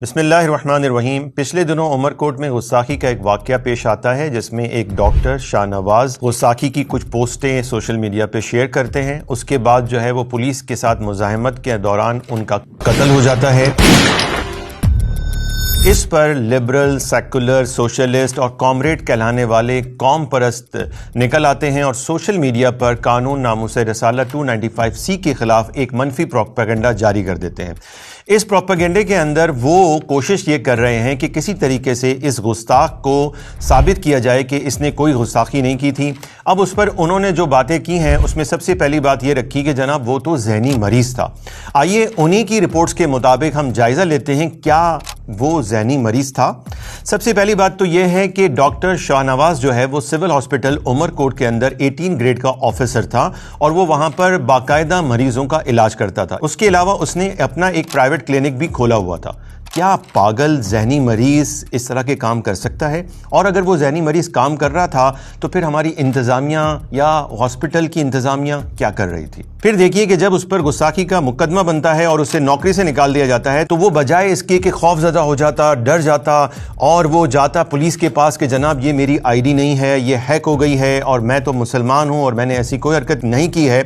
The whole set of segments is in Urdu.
بسم اللہ الرحمن الرحیم۔ پچھلے دنوں عمر کوٹ میں غستاخی کا ایک واقعہ پیش آتا ہے جس میں ایک ڈاکٹر شاہ نواز غستاخی کی کچھ پوسٹیں سوشل میڈیا پہ شیئر کرتے ہیں، اس کے بعد جو ہے وہ پولیس کے ساتھ مزاحمت کے دوران ان کا قتل ہو جاتا ہے۔ اس پر لبرل، سیکولر، سوشلسٹ اور کامریڈ کہلانے والے قوم پرست نکل آتے ہیں اور سوشل میڈیا پر قانون ناموس رسالہ 295C کے خلاف ایک منفی پروپیگنڈا جاری کر دیتے ہیں۔ اس پروپیگنڈے کے اندر وہ کوشش یہ کر رہے ہیں کہ کسی طریقے سے اس گستاخ کو ثابت کیا جائے کہ اس نے کوئی گستاخی نہیں کی تھی۔ اب اس پر انہوں نے جو باتیں کی ہیں اس میں سب سے پہلی بات یہ رکھی کہ جناب وہ تو ذہنی مریض تھا۔ آئیے انہی کی رپورٹس کے مطابق ہم جائزہ لیتے ہیں کیا وہ ذہنی مریض تھا۔ سب سے پہلی بات تو یہ ہے کہ ڈاکٹر شاہ نواز جو ہے وہ سول ہاسپٹل عمر کوٹ کے اندر 18 گریڈ کا آفیسر تھا اور وہ وہاں پر باقاعدہ مریضوں کا علاج کرتا تھا۔ اس کے علاوہ اس نے اپنا ایک پرائیویٹ کلینک بھی کھولا ہوا تھا۔ کیا پاگل ذہنی مریض اس طرح کے کام کر سکتا ہے؟ اور اگر وہ ذہنی مریض کام کر رہا تھا تو پھر ہماری انتظامیہ یا ہاسپٹل کی انتظامیہ کیا کر رہی تھی؟ پھر دیکھیے کہ جب اس پر گستاخی کا مقدمہ بنتا ہے اور اسے نوکری سے نکال دیا جاتا ہے تو وہ بجائے اس کے کہ خوف زدہ ہو جاتا، ڈر جاتا اور وہ جاتا پولیس کے پاس کہ جناب یہ میری آئی ڈی نہیں ہے، یہ ہیک ہو گئی ہے اور میں تو مسلمان ہوں اور میں نے ایسی کوئی حرکت نہیں کی ہے،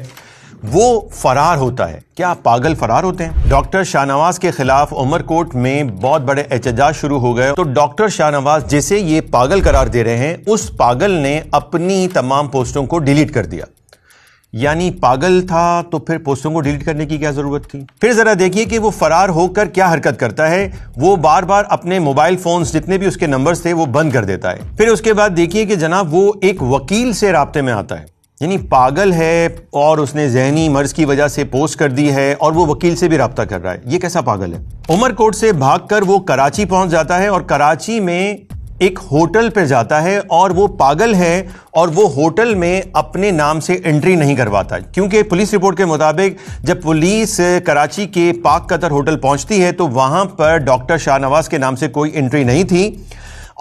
وہ فرار ہوتا ہے۔ کیا پاگل فرار ہوتے ہیں؟ ڈاکٹر شاہ نواز کے خلاف عمر کوٹ میں بہت بڑے احتجاج شروع ہو گئے تو ڈاکٹر شاہ نواز جسے یہ پاگل قرار دے رہے ہیں اس پاگل نے اپنی تمام پوسٹوں کو ڈیلیٹ کر دیا۔ یعنی پاگل تھا تو پھر پوسٹوں کو ڈیلیٹ کرنے کی کیا ضرورت تھی؟ پھر ذرا دیکھیے کہ وہ فرار ہو کر کیا حرکت کرتا ہے۔ وہ بار بار اپنے موبائل فونز جتنے بھی اس کے نمبرز تھے وہ بند کر دیتا ہے۔ پھر اس کے بعد دیکھیے کہ جناب وہ ایک وکیل سے رابطے میں آتا ہے۔ یعنی پاگل ہے اور اس نے ذہنی مرض کی وجہ سے پوسٹ کر دی ہے اور وہ وکیل سے بھی رابطہ کر رہا ہے۔ یہ کیسا پاگل ہے؟ عمر کوٹ سے بھاگ کر وہ کراچی پہنچ جاتا ہے اور کراچی میں ایک ہوٹل پہ جاتا ہے اور وہ پاگل ہے اور وہ ہوٹل میں اپنے نام سے انٹری نہیں کرواتا کیونکہ پولیس رپورٹ کے مطابق جب پولیس کراچی کے پاک قطر ہوٹل پہنچتی ہے تو وہاں پر ڈاکٹر شاہ نواز کے نام سے کوئی انٹری نہیں تھی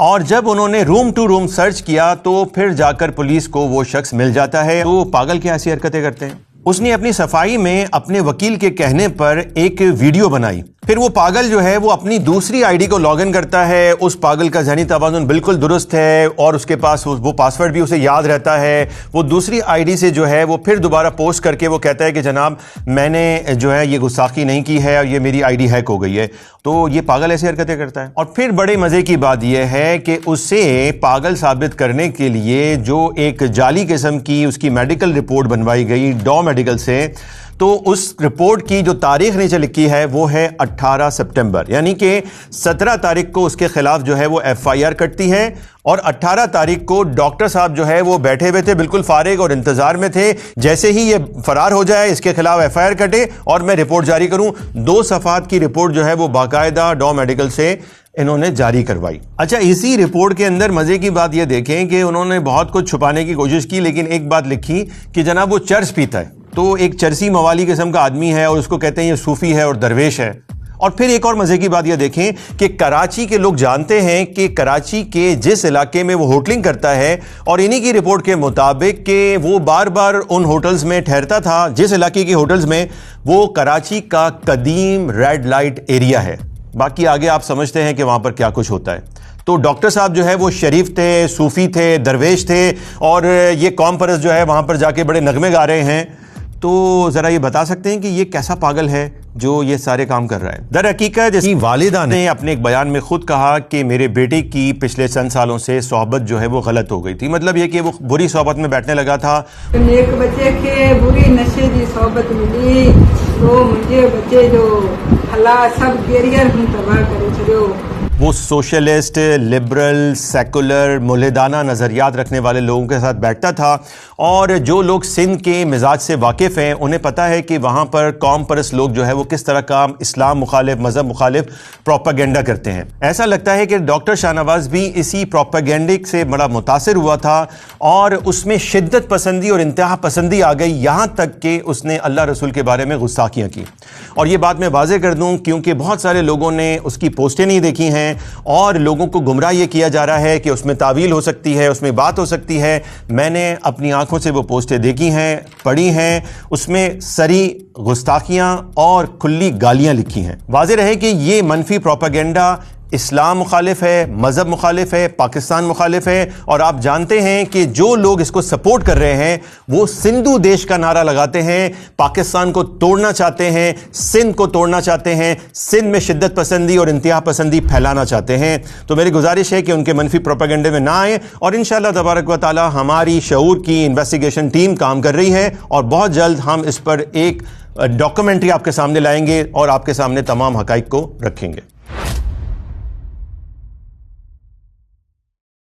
اور جب انہوں نے روم ٹو روم سرچ کیا تو پھر جا کر پولیس کو وہ شخص مل جاتا ہے۔ تو پاگل کیا ایسی حرکتیں کرتے ہیں؟ اس نے اپنی صفائی میں اپنے وکیل کے کہنے پر ایک ویڈیو بنائی، پھر وہ پاگل جو ہے وہ اپنی دوسری آئی ڈی کو لاگ ان کرتا ہے۔ اس پاگل کا ذہنی توازن بالکل درست ہے اور اس کے پاس وہ پاسورڈ بھی اسے یاد رہتا ہے۔ وہ دوسری آئی ڈی سے جو ہے وہ پھر دوبارہ پوسٹ کر کے وہ کہتا ہے کہ جناب میں نے جو ہے یہ گستاخی نہیں کی ہے اور یہ میری آئی ڈی ہیک ہو گئی ہے۔ تو یہ پاگل ایسی حرکتیں کرتا ہے۔ اور پھر بڑے مزے کی بات یہ ہے کہ اسے پاگل ثابت کرنے کے لیے جو ایک جعلی قسم کی اس کی میڈیکل رپورٹ بنوائی گئی ڈو میڈیکل سے، تو اس رپورٹ کی جو تاریخ نیچے لکھی ہے وہ ہے 18 سپٹمبر، یعنی کہ 17 تاریخ کو اس کے خلاف جو ہے وہ FIR کٹتی ہے اور 18 تاریخ کو ڈاکٹر صاحب جو ہے وہ بیٹھے ہوئے تھے بالکل فارغ اور انتظار میں تھے جیسے ہی یہ فرار ہو جائے اس کے خلاف FIR کٹے اور میں رپورٹ جاری کروں۔ 2 صفحات کی رپورٹ جو ہے وہ باقاعدہ ڈو میڈیکل سے انہوں نے جاری کروائی۔ اچھا، اسی رپورٹ کے اندر مزے کی بات یہ دیکھیں کہ انہوں نے بہت کچھ چھپانے کی کوشش کی لیکن ایک بات لکھی کہ جناب وہ چرس پیتا ہے، تو ایک چرسی موالی قسم کا آدمی ہے اور اس کو کہتے ہیں یہ صوفی ہے اور درویش ہے۔ اور پھر ایک اور مزے کی بات یہ دیکھیں کہ کراچی کے لوگ جانتے ہیں کہ کراچی کے جس علاقے میں وہ ہوٹلنگ کرتا ہے اور انہی کی رپورٹ کے مطابق کہ وہ بار بار ان ہوٹلز میں ٹھہرتا تھا جس علاقے کے ہوٹلز میں، وہ کراچی کا قدیم ریڈ لائٹ ایریا ہے۔ باقی آگے آپ سمجھتے ہیں کہ وہاں پر کیا کچھ ہوتا ہے۔ تو ڈاکٹر صاحب جو ہے وہ شریف تھے، صوفی تھے، درویش تھے اور یہ قوم پرست جو ہے وہاں پر جا کے بڑے نغمے گا رہے ہیں۔ تو ذرا یہ بتا سکتے ہیں کہ یہ کیسا پاگل ہے جو یہ سارے کام کر رہا ہے؟ در حقیقت اس کی والدہ نے اپنے ایک بیان میں خود کہا کہ میرے بیٹے کی پچھلے چند سالوں سے صحبت جو ہے وہ غلط ہو گئی تھی، مطلب یہ کہ وہ بری صحبت میں بیٹھنے لگا تھا۔ ایک بچے کے بری نشے کی صحبت ملی تو مجھے بچے جو حالات سب کیریئر ہوں تباہ کرے چھڑیو۔ وہ سوشلسٹ، لبرل، سیکولر، ملحدانہ نظریات رکھنے والے لوگوں کے ساتھ بیٹھتا تھا اور جو لوگ سندھ کے مزاج سے واقف ہیں انہیں پتہ ہے کہ وہاں پر قوم پرست لوگ جو ہے وہ کس طرح کا اسلام مخالف، مذہب مخالف پروپیگنڈا کرتے ہیں۔ ایسا لگتا ہے کہ ڈاکٹر شاہ نواز بھی اسی پروپیگنڈک سے بڑا متاثر ہوا تھا اور اس میں شدت پسندی اور انتہا پسندی آ گئی، یہاں تک کہ اس نے اللہ رسول کے بارے میں گستاخیاں کی۔ اور یہ بات میں واضح کر دوں کیونکہ بہت سارے لوگوں نے اس کی پوسٹیں نہیں دیکھی ہیں ہیں اور لوگوں کو گمراہ یہ کیا جا رہا ہے کہ اس میں تعویل ہو سکتی ہے, اس میں بات ہو سکتی ہے. میں نے اپنی آنکھوں سے وہ پوسٹیں دیکھی ہیں, پڑھی ہیں, اس میں سری گستاخیاں اور کھلی گالیاں لکھی ہیں. واضح رہے کہ یہ منفی پروپیگنڈا اسلام مخالف ہے, مذہب مخالف ہے, پاکستان مخالف ہے. اور آپ جانتے ہیں کہ جو لوگ اس کو سپورٹ کر رہے ہیں وہ سندھو دیش کا نعرہ لگاتے ہیں, پاکستان کو توڑنا چاہتے ہیں, سندھ کو توڑنا چاہتے ہیں, سندھ میں شدت پسندی اور انتہا پسندی پھیلانا چاہتے ہیں. تو میری گزارش ہے کہ ان کے منفی پروپیگنڈے میں نہ آئیں, اور انشاءاللہ تبارک و تعالی ہماری شعور کی انویسٹیگیشن ٹیم کام کر رہی ہے اور بہت جلد ہم اس پر ایک ڈاکومنٹری آپ کے سامنے لائیں گے اور آپ کے سامنے تمام حقائق کو رکھیں گے.